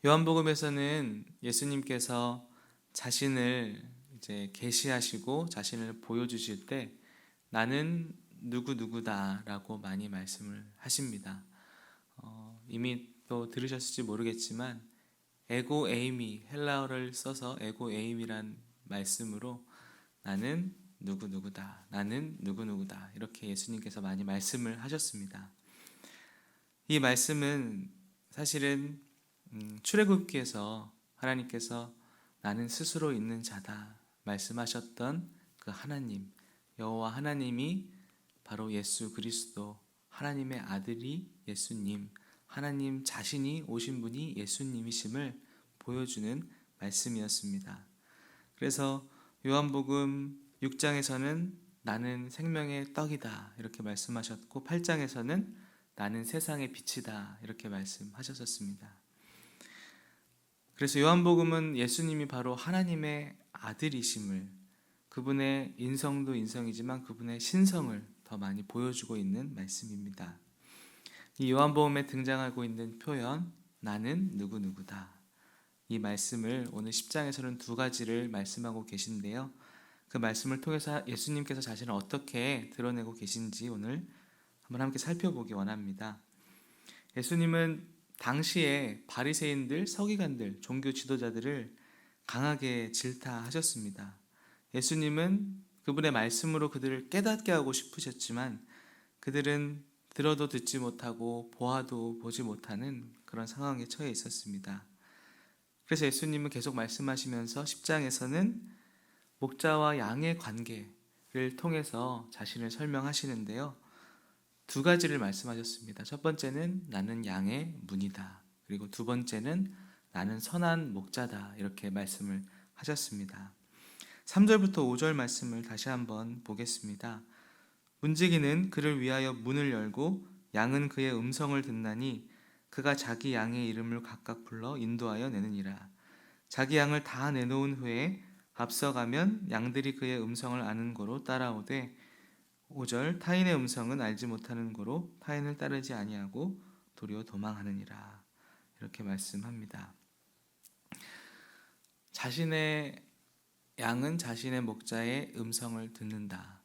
요한복음에서는 예수님께서 자신을 이제 계시하시고 자신을 보여주실 때 나는 누구누구다라고 많이 말씀을 하십니다. 이미 또 들으셨을지 모르겠지만 에고 에이미, 헬라어를 써서 에고 에이미란 말씀으로 나는 누구누구다, 나는 누구누구다 이렇게 예수님께서 많이 말씀을 하셨습니다. 이 말씀은 사실은 출애굽기에서 하나님께서 나는 스스로 있는 자다 말씀하셨던 그 하나님, 여호와 하나님이 바로 예수 그리스도, 하나님의 아들이 예수님, 하나님 자신이 오신 분이 예수님이심을 보여주는 말씀이었습니다. 그래서 요한복음 6장에서는 나는 생명의 떡이다 이렇게 말씀하셨고 8장에서는 나는 세상의 빛이다 이렇게 말씀하셨었습니다. 그래서 요한복음은 예수님이 바로 하나님의 아들이심을, 그분의 인성도 인성이지만 그분의 신성을 더 많이 보여주고 있는 말씀입니다. 이 요한복음에 등장하고 있는 표현 나는 누구누구다, 이 말씀을 오늘 10장에서는 두 가지를 말씀하고 계신데요. 그 말씀을 통해서 예수님께서 자신을 어떻게 드러내고 계신지 오늘 한번 함께 살펴보기 원합니다. 예수님은 당시에 바리새인들, 서기관들, 종교 지도자들을 강하게 질타하셨습니다. 예수님은 그분의 말씀으로 그들을 깨닫게 하고 싶으셨지만 그들은 들어도 듣지 못하고 보아도 보지 못하는 그런 상황에 처해 있었습니다. 그래서 예수님은 계속 말씀하시면서 10장에서는 목자와 양의 관계를 통해서 자신을 설명하시는데요. 두 가지를 말씀하셨습니다. 첫 번째는 나는 양의 문이다. 그리고 두 번째는 나는 선한 목자다. 이렇게 말씀을 하셨습니다. 3절부터 5절 말씀을 다시 한번 보겠습니다. 문지기는 그를 위하여 문을 열고 양은 그의 음성을 듣나니 그가 자기 양의 이름을 각각 불러 인도하여 내느니라. 자기 양을 다 내놓은 후에 앞서가면 양들이 그의 음성을 아는 고로 따라오되 5절 타인의 음성은 알지 못하는 고로 타인을 따르지 아니하고 도리어 도망하느니라. 이렇게 말씀합니다. 자신의 양은 자신의 목자의 음성을 듣는다.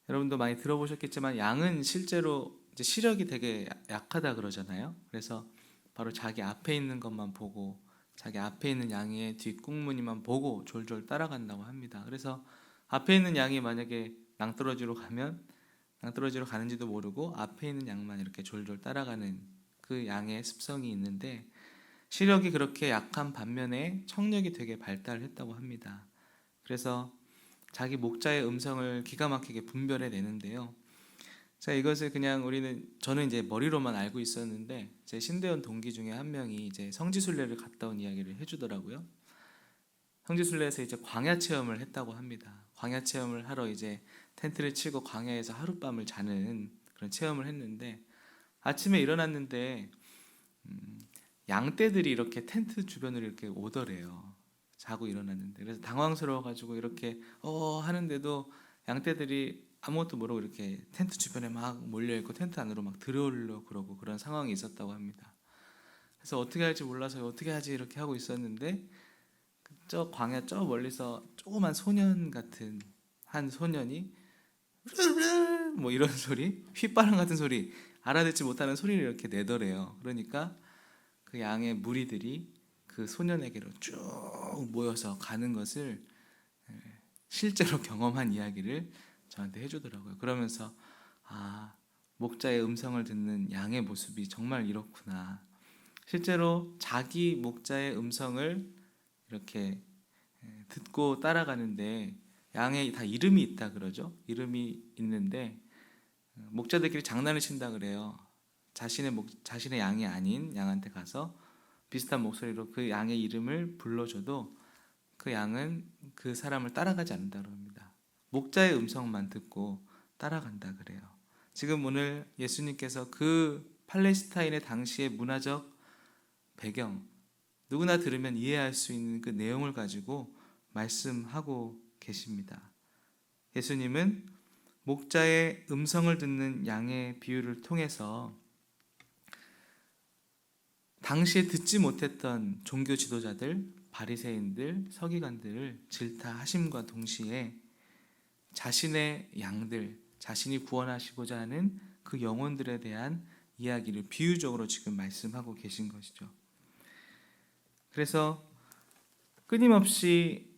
여러분도 많이 들어보셨겠지만 양은 실제로 이제 시력이 되게 약하다 그러잖아요. 그래서 바로 자기 앞에 있는 것만 보고 자기 앞에 있는 양의 뒷꽁무니만 보고 졸졸 따라간다고 합니다. 그래서 앞에 있는 양이 만약에 낭떠러지로 가면 낭떠러지로 가는지도 모르고 앞에 있는 양만 이렇게 졸졸 따라가는 그 양의 습성이 있는데 시력이 그렇게 약한 반면에 청력이 되게 발달했다고 합니다. 그래서 자기 목자의 음성을 기가 막히게 분별해 내는데요. 자, 이것을 그냥 저는 이제 머리로만 알고 있었는데 제 신대원 동기 중에 한 명이 이제 성지순례를 갔다 온 이야기를 해주더라고요. 성지순례에서 이제 광야 체험을 했다고 합니다. 광야 체험을 하러 이제 텐트를 치고 광야에서 하룻밤을 자는 그런 체험을 했는데 아침에 일어났는데 양떼들이 이렇게 텐트 주변으로 이렇게 오더래요. 자고 일어났는데 그래서 당황스러워가지고 이렇게 하는데도 양떼들이 아무것도 모르고 이렇게 텐트 주변에 막 몰려있고 텐트 안으로 막 들어오려고 그러고 그런 상황이 있었다고 합니다. 그래서 어떻게 할지 몰라서 어떻게 하지 이렇게 하고 있었는데 저 광야 저 멀리서 조그만 소년 같은 한 소년이 뭐 이런 소리, 휘바람 같은 소리, 알아듣지 못하는 소리를 이렇게 내더래요. 그러니까 그 양의 무리들이 그 소년에게로 쭉 모여서 가는 것을 실제로 경험한 이야기를 저한테 해주더라고요. 그러면서 목자의 음성을 듣는 양의 모습이 정말 이렇구나. 실제로 자기 목자의 음성을 이렇게 듣고 따라가는데 양에 다 이름이 있다 그러죠. 이름이 있는데 목자들끼리 장난을 친다 그래요. 자신의 양이 아닌 양한테 가서 비슷한 목소리로 그 양의 이름을 불러줘도 그 양은 그 사람을 따라가지 않는다고 합니다. 목자의 음성만 듣고 따라간다 그래요. 지금 오늘 예수님께서 그 팔레스타인의 당시의 문화적 배경, 누구나 들으면 이해할 수 있는 그 내용을 가지고 말씀하고 계십니다. 예수님은 목자의 음성을 듣는 양의 비유를 통해서 당시에 듣지 못했던 종교 지도자들, 바리새인들, 서기관들을 질타하심과 동시에 자신의 양들, 자신이 구원하시고자 하는 그 영혼들에 대한 이야기를 비유적으로 지금 말씀하고 계신 것이죠. 그래서 끊임없이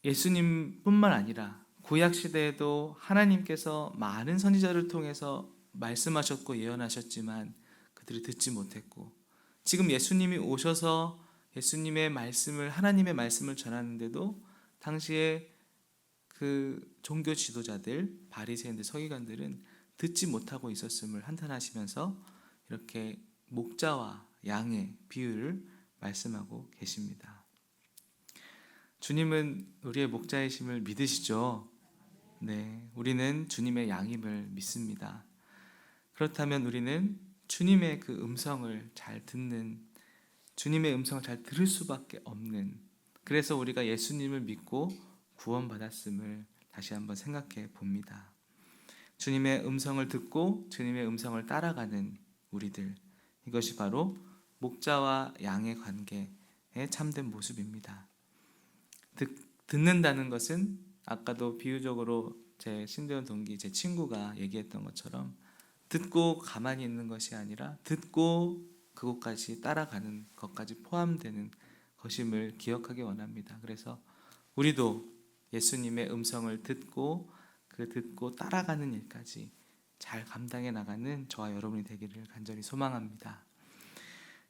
예수님뿐만 아니라 구약 시대에도 하나님께서 많은 선지자를 통해서 말씀하셨고 예언하셨지만 그들이 듣지 못했고, 지금 예수님이 오셔서 예수님의 말씀을, 하나님의 말씀을 전하는데도 당시에 그 종교 지도자들, 바리새인들, 서기관들은 듣지 못하고 있었음을 한탄하시면서 이렇게 목자와 양의 비유를 말씀하고 계십니다. 주님은 우리의 목자이심을 믿으시죠? 네, 우리는 주님의 양임을 믿습니다. 그렇다면 우리는 주님의 그 음성을 잘 듣는, 주님의 음성을 잘 들을 수밖에 없는, 그래서 우리가 예수님을 믿고 구원받았음을 다시 한번 생각해 봅니다. 주님의 음성을 듣고 주님의 음성을 따라가는 우리들, 이것이 바로 목자와 양의 관계의 참된 모습입니다. 듣는다는 것은 아까도 비유적으로 제 신대원 동기, 제 친구가 얘기했던 것처럼 듣고 가만히 있는 것이 아니라 듣고 그곳까지 따라가는 것까지 포함되는 것임을 기억하기 원합니다. 그래서 우리도 예수님의 음성을 듣고 그 듣고 따라가는 일까지 잘 감당해 나가는 저와 여러분이 되기를 간절히 소망합니다.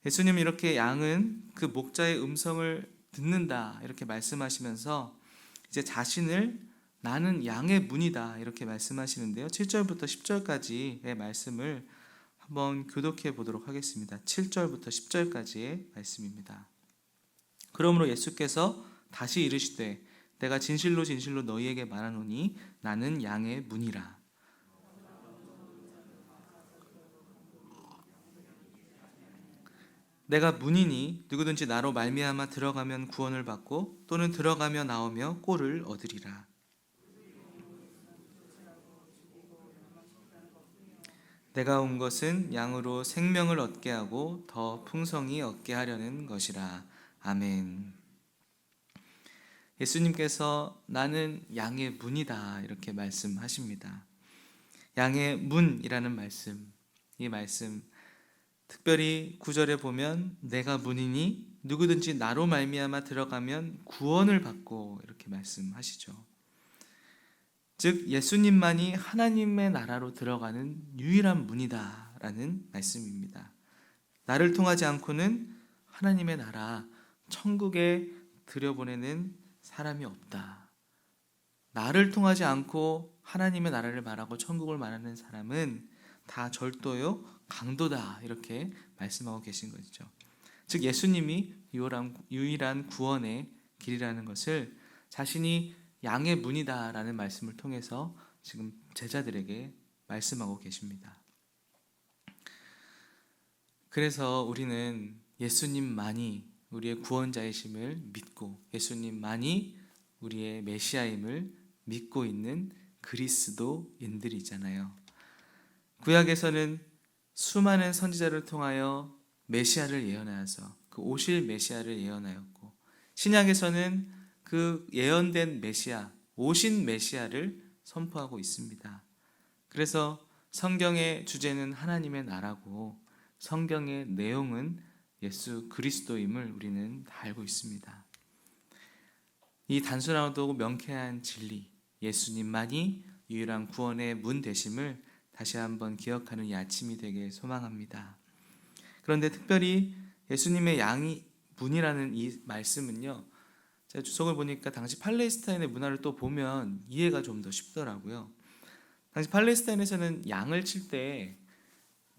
예수님은 이렇게 양은 그 목자의 음성을 듣는다 이렇게 말씀하시면서 이제 자신을 나는 양의 문이다 이렇게 말씀하시는데요. 7절부터 10절까지의 말씀을 한번 교독해 보도록 하겠습니다. 7절부터 10절까지의 말씀입니다. 그러므로 예수께서 다시 이르시되 내가 진실로 진실로 너희에게 말하노니 나는 양의 문이라. 내가 문이니 누구든지 나로 말미암아 들어가면 구원을 받고 또는 들어가며 나오며 꼴을 얻으리라. 내가 온 것은 양으로 생명을 얻게 하고 더 풍성히 얻게 하려는 것이라. 아멘. 예수님께서 나는 양의 문이다 이렇게 말씀하십니다. 양의 문이라는 말씀, 이 말씀 특별히 9절에 보면 내가 문이니 누구든지 나로 말미암아 들어가면 구원을 받고 이렇게 말씀하시죠. 즉 예수님만이 하나님의 나라로 들어가는 유일한 문이다 라는 말씀입니다. 나를 통하지 않고는 하나님의 나라, 천국에 들여보내는 사람이 없다. 나를 통하지 않고 하나님의 나라를 말하고 천국을 말하는 사람은 다 절도요, 강도다 이렇게 말씀하고 계신 것이죠. 즉 예수님이 유일한 구원의 길이라는 것을 자신이 양의 문이다라는 말씀을 통해서 지금 제자들에게 말씀하고 계십니다. 그래서 우리는 예수님만이 우리의 구원자이심을 믿고 예수님만이 우리의 메시아임을 믿고 있는 그리스도인들이잖아요. 구약에서는 수많은 선지자를 통하여 메시아를 예언하여서 그 오실 메시아를 예언하였고, 신약에서는 그 예언된 메시아, 오신 메시아를 선포하고 있습니다. 그래서 성경의 주제는 하나님의 나라고 성경의 내용은 예수 그리스도임을 우리는 다 알고 있습니다. 이 단순하고 명쾌한 진리, 예수님만이 유일한 구원의 문 되심을 다시 한번 기억하는 이 아침이 되길 소망합니다. 그런데 특별히 예수님의 양이 문이라는 이 말씀은요, 제가 주석을 보니까 당시 팔레스타인의 문화를 또 보면 이해가 좀 더 쉽더라고요. 당시 팔레스타인에서는 양을 칠 때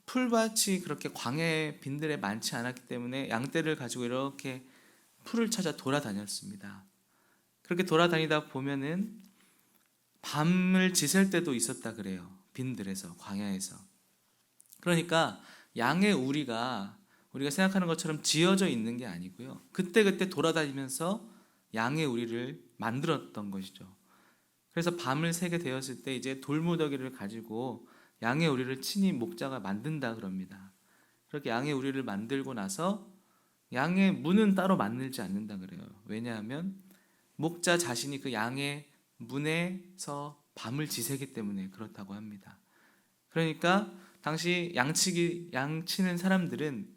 풀밭이 그렇게 광야에 빈들에 많지 않았기 때문에 양떼를 가지고 이렇게 풀을 찾아 돌아다녔습니다. 그렇게 돌아다니다 보면은 밤을 지샐 때도 있었다 그래요. 빈들에서, 광야에서. 그러니까 양의 우리가 생각하는 것처럼 지어져 있는 게 아니고요, 그때그때 돌아다니면서 양의 우리를 만들었던 것이죠. 그래서 밤을 새게 되었을 때 이제 돌무더기를 가지고 양의 우리를 친히 목자가 만든다 그럽니다. 그렇게 양의 우리를 만들고 나서 양의 문은 따로 만들지 않는다 그래요. 왜냐하면 목자 자신이 그 양의 문에서 밤을 지새기 때문에 그렇다고 합니다. 그러니까 당시 양치는 사람들은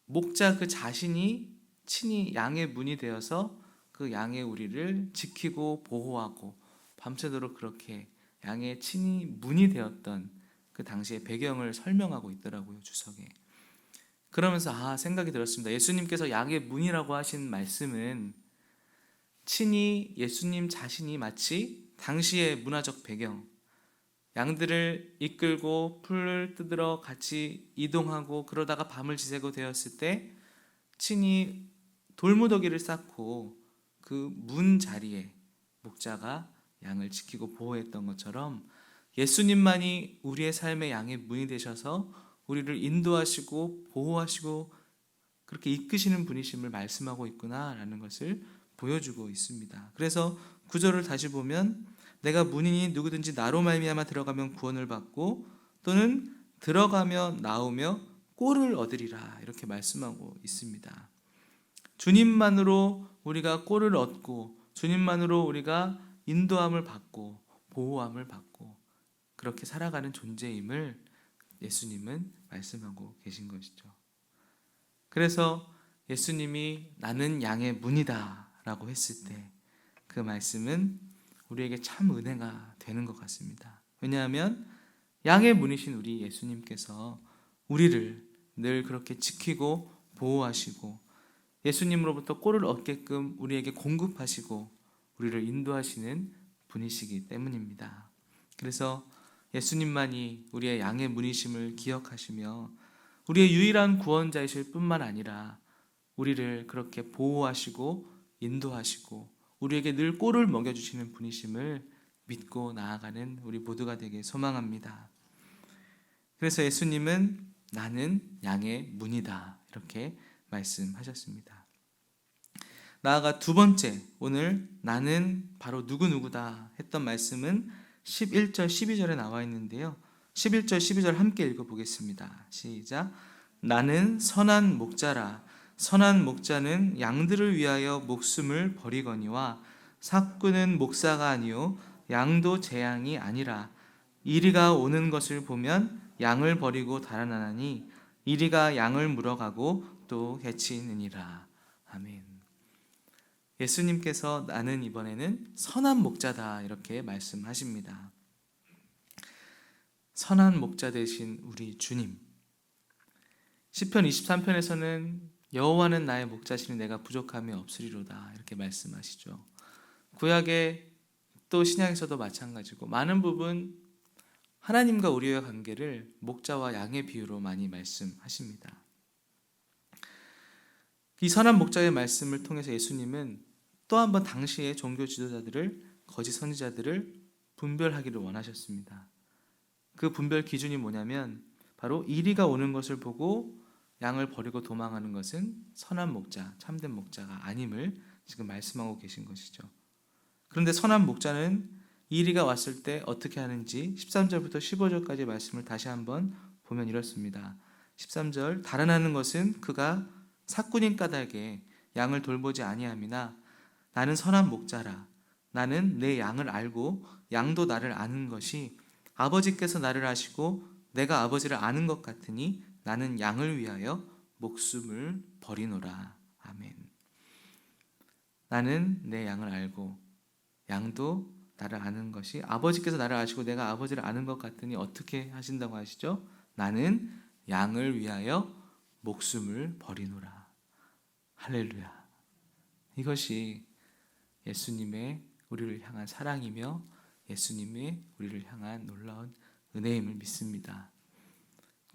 목자 그 자신이 친히 양의 문이 되어서 그 양의 우리를 지키고 보호하고 밤새도록 그렇게 양의 친히 문이 되었던 그 당시의 배경을 설명하고 있더라고요, 주석에. 그러면서 생각이 들었습니다. 예수님께서 양의 문이라고 하신 말씀은 친히 예수님 자신이 마치 당시의 문화적 배경, 양들을 이끌고 풀을 뜯으러 같이 이동하고 그러다가 밤을 지새고 되었을 때 친히 돌무더기를 쌓고 그 문 자리에 목자가 양을 지키고 보호했던 것처럼 예수님만이 우리의 삶의 양의 문이 되셔서 우리를 인도하시고 보호하시고 그렇게 이끄시는 분이심을 말씀하고 있구나라는 것을 보여주고 있습니다. 그래서 구절을 다시 보면 내가 문이니 누구든지 나로 말미암아 들어가면 구원을 받고 또는 들어가며 나오며 꼴을 얻으리라 이렇게 말씀하고 있습니다. 주님만으로 우리가 꼴을 얻고 주님만으로 우리가 인도함을 받고 보호함을 받고 그렇게 살아가는 존재임을 예수님은 말씀하고 계신 것이죠. 그래서 예수님이 나는 양의 문이다 라고 했을 때 그 말씀은 우리에게 참 은혜가 되는 것 같습니다. 왜냐하면 양의 문이신 우리 예수님께서 우리를 늘 그렇게 지키고 보호하시고 예수님으로부터 꼴을 얻게끔 우리에게 공급하시고 우리를 인도하시는 분이시기 때문입니다. 그래서 예수님만이 우리의 양의 문이심을 기억하시며 우리의 유일한 구원자이실 뿐만 아니라 우리를 그렇게 보호하시고 인도하시고 우리에게 늘 꼴을 먹여주시는 분이심을 믿고 나아가는 우리 모두가 되길 소망합니다. 그래서 예수님은 나는 양의 문이다 이렇게 말씀하셨습니다. 나아가 두 번째, 오늘 나는 바로 누구누구다 했던 말씀은 11절 12절에 나와 있는데요. 11절 12절 함께 읽어보겠습니다. 시작. 나는 선한 목자라. 선한 목자는 양들을 위하여 목숨을 버리거니와 삭구는 목사가 아니요 양도 제 양이 아니라 이리가 오는 것을 보면 양을 버리고 달아나니 이리가 양을 물어가고 또 해치느니라. 아멘. 예수님께서 나는 이번에는 선한 목자다 이렇게 말씀하십니다. 선한 목자 되신 우리 주님. 시편 23편에서는 여호와는 나의 목자시니 내가 부족함이 없으리로다 이렇게 말씀하시죠. 구약에 또 신약에서도 마찬가지고 많은 부분 하나님과 우리의 관계를 목자와 양의 비유로 많이 말씀하십니다. 이 선한 목자의 말씀을 통해서 예수님은 또 한 번 당시의 종교 지도자들을 거짓 선지자들을 분별하기를 원하셨습니다. 그 분별 기준이 뭐냐면 바로 이리가 오는 것을 보고 양을 버리고 도망하는 것은 선한 목자, 참된 목자가 아님을 지금 말씀하고 계신 것이죠. 그런데 선한 목자는 이리가 왔을 때 어떻게 하는지 13절부터 15절까지 말씀을 다시 한번 보면 이렇습니다. 13절 달아나는 것은 그가 삭군인 까닭에 양을 돌보지 아니함이나 나는 선한 목자라. 나는 내 양을 알고 양도 나를 아는 것이 아버지께서 나를 아시고 내가 아버지를 아는 것 같으니 나는 양을 위하여 목숨을 버리노라. 아멘. 나는 내 양을 알고 양도 나를 아는 것이 아버지께서 나를 아시고 내가 아버지를 아는 것 같으니 어떻게 하신다고 하시죠? 나는 양을 위하여 목숨을 버리노라. 할렐루야. 이것이 예수님의 우리를 향한 사랑이며 예수님의 우리를 향한 놀라운 은혜임을 믿습니다.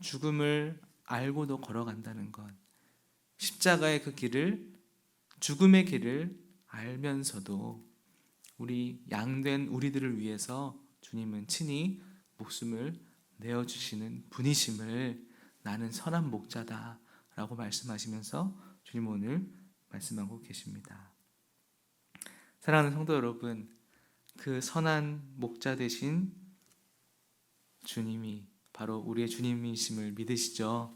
죽음을 알고도 걸어간다는 것, 십자가의 그 길을, 죽음의 길을 알면서도 우리 양된 우리들을 위해서 주님은 친히 목숨을 내어주시는 분이심을 나는 선한 목자다 라고 말씀하시면서 주님 오늘 말씀하고 계십니다. 사랑하는 성도 여러분, 그 선한 목자 되신 주님이 바로 우리의 주님이심을 믿으시죠?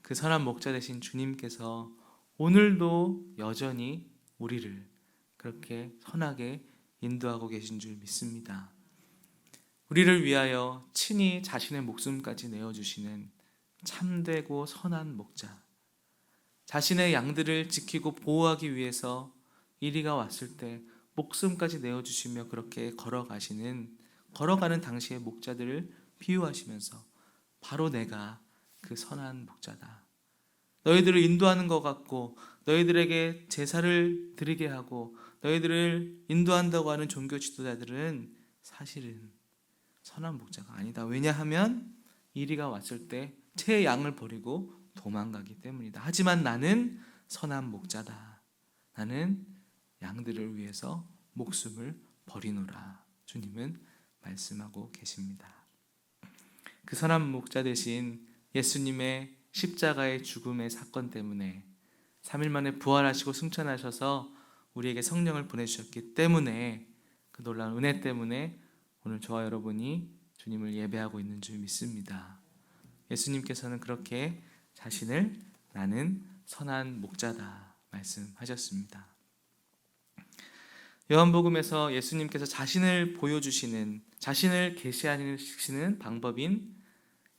그 선한 목자 되신 주님께서 오늘도 여전히 우리를 그렇게 선하게 인도하고 계신 줄 믿습니다. 우리를 위하여 친히 자신의 목숨까지 내어주시는 참되고 선한 목자, 자신의 양들을 지키고 보호하기 위해서 이리가 왔을 때 목숨까지 내어주시며 그렇게 걸어가는 당시의 목자들을 비유하시면서 바로 내가 그 선한 목자다. 너희들을 인도하는 것 같고 너희들에게 제사를 드리게 하고 너희들을 인도한다고 하는 종교 지도자들은 사실은 선한 목자가 아니다. 왜냐하면 이리가 왔을 때 제 양을 버리고 도망가기 때문이다. 하지만 나는 선한 목자다. 나는 양들을 위해서 목숨을 버리노라. 주님은 말씀하고 계십니다. 그 선한 목자 대신 예수님의 십자가의 죽음의 사건 때문에 3일 만에 부활하시고 승천하셔서 우리에게 성령을 보내주셨기 때문에 그 놀라운 은혜 때문에 오늘 저와 여러분이 주님을 예배하고 있는 줄 믿습니다. 예수님께서는 그렇게 자신을 나는 선한 목자다 말씀하셨습니다. 요한복음에서 예수님께서 자신을 보여주시는, 자신을 계시하시는 방법인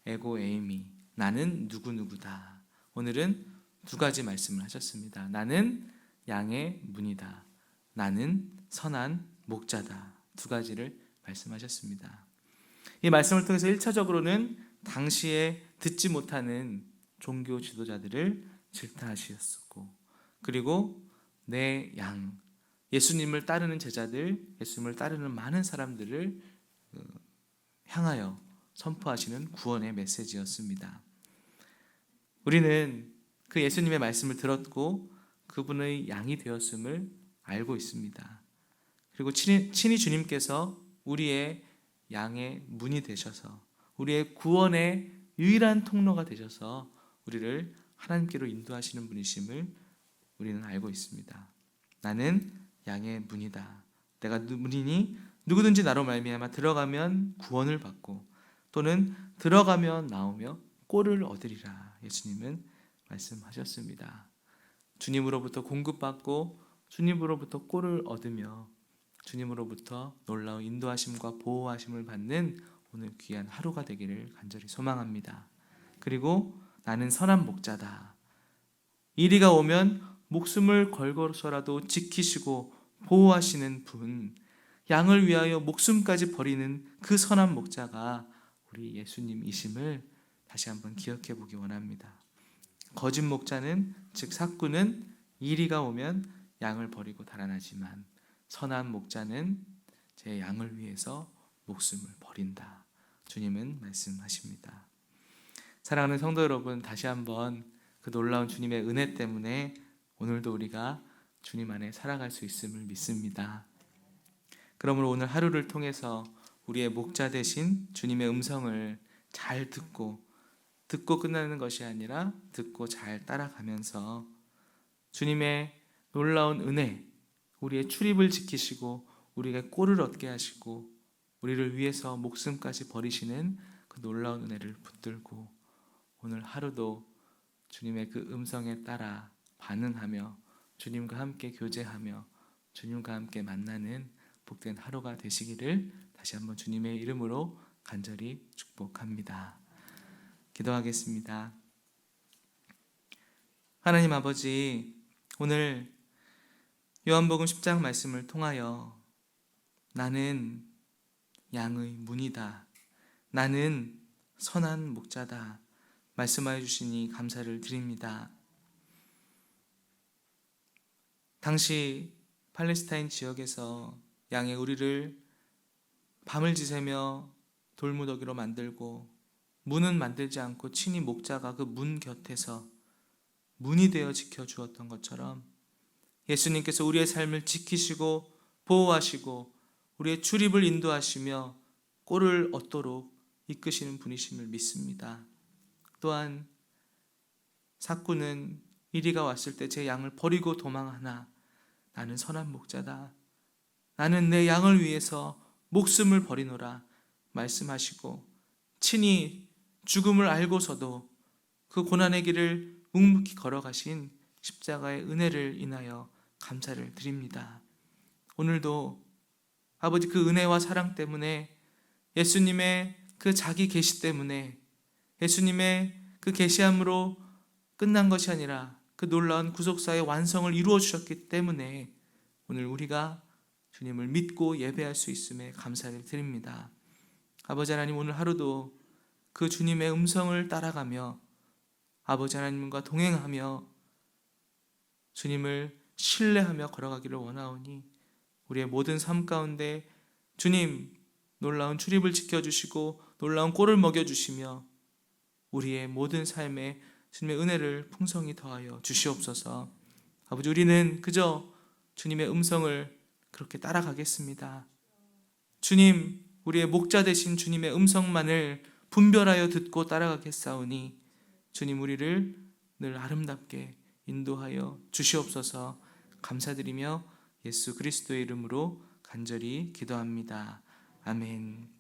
에고 에이미, 나는 누구누구다. 오늘은 두 가지 말씀을 하셨습니다. 나는 양의 문이다. 나는 선한 목자다. 두 가지를 말씀하셨습니다. 이 말씀을 통해서 1차적으로는 당시에 듣지 못하는 종교 지도자들을 질타하셨고, 그리고 내 양, 예수님을 따르는 제자들, 예수님을 따르는 많은 사람들을 향하여 선포하시는 구원의 메시지였습니다. 우리는 그 예수님의 말씀을 들었고 그분의 양이 되었음을 알고 있습니다. 그리고 친히 주님께서 우리의 양의 문이 되셔서 우리의 구원의 유일한 통로가 되셔서 우리를 하나님께로 인도하시는 분이심을 우리는 알고 있습니다. 나는 양의 문이다. 내가 문이니 누구든지 나로 말미암아 들어가면 구원을 받고 또는 들어가면 나오며 꼴을 얻으리라. 예수님은 말씀하셨습니다. 주님으로부터 공급받고 주님으로부터 꼴을 얻으며 주님으로부터 놀라운 인도하심과 보호하심을 받는 오늘 귀한 하루가 되기를 간절히 소망합니다. 그리고 나는 선한 목자다. 이리가 오면 목숨을 걸고서라도 지키시고 보호하시는 분, 양을 위하여 목숨까지 버리는 그 선한 목자가 우리 예수님이심을 다시 한번 기억해 보기 원합니다. 거짓 목자는, 즉 삭구는 이리가 오면 양을 버리고 달아나지만 선한 목자는 제 양을 위해서 목숨을 버린다. 주님은 말씀하십니다. 사랑하는 성도 여러분, 다시 한번 그 놀라운 주님의 은혜 때문에 오늘도 우리가 주님 안에 살아갈 수 있음을 믿습니다. 그러므로 오늘 하루를 통해서 우리의 목자 되신 주님의 음성을 잘 듣고 끝나는 것이 아니라 듣고 잘 따라가면서 주님의 놀라운 은혜, 우리의 출입을 지키시고 우리에게 꼴을 얻게 하시고 우리를 위해서 목숨까지 버리시는 그 놀라운 은혜를 붙들고 오늘 하루도 주님의 그 음성에 따라 반응하며 주님과 함께 교제하며 주님과 함께 만나는 복된 하루가 되시기를 다시 한번 주님의 이름으로 간절히 축복합니다. 기도하겠습니다. 하나님 아버지, 오늘 요한복음 10장 말씀을 통하여 나는 양의 문이다, 나는 선한 목자다 말씀하여 주시니 감사를 드립니다. 당시 팔레스타인 지역에서 양의 우리를 밤을 지새며 돌무더기로 만들고 문은 만들지 않고 친히 목자가 그 문 곁에서 문이 되어 지켜주었던 것처럼 예수님께서 우리의 삶을 지키시고 보호하시고 우리의 출입을 인도하시며 꼴을 얻도록 이끄시는 분이심을 믿습니다. 또한 삭구는 이리가 왔을 때 제 양을 버리고 도망하나 나는 선한 목자다. 나는 내 양을 위해서 목숨을 버리노라 말씀하시고 친히 죽음을 알고서도 그 고난의 길을 묵묵히 걸어가신 십자가의 은혜를 인하여 감사를 드립니다. 오늘도 아버지 그 은혜와 사랑 때문에, 예수님의 그 자기 계시 때문에, 예수님의 그 계시함으로 끝난 것이 아니라 그 놀라운 구속사의 완성을 이루어 주셨기 때문에 오늘 우리가 주님을 믿고 예배할 수 있음에 감사를 드립니다. 아버지 하나님, 오늘 하루도 그 주님의 음성을 따라가며 아버지 하나님과 동행하며 주님을 신뢰하며 걸어가기를 원하오니 우리의 모든 삶 가운데 주님 놀라운 출입을 지켜주시고 놀라운 꼴을 먹여주시며 우리의 모든 삶에 주님의 은혜를 풍성히 더하여 주시옵소서. 아버지, 우리는 그저 주님의 음성을 그렇게 따라가겠습니다. 주님, 우리의 목자 되신 주님의 음성만을 분별하여 듣고 따라가겠사오니 주님, 우리를 늘 아름답게 인도하여 주시옵소서. 감사드리며 예수 그리스도의 이름으로 간절히 기도합니다. 아멘.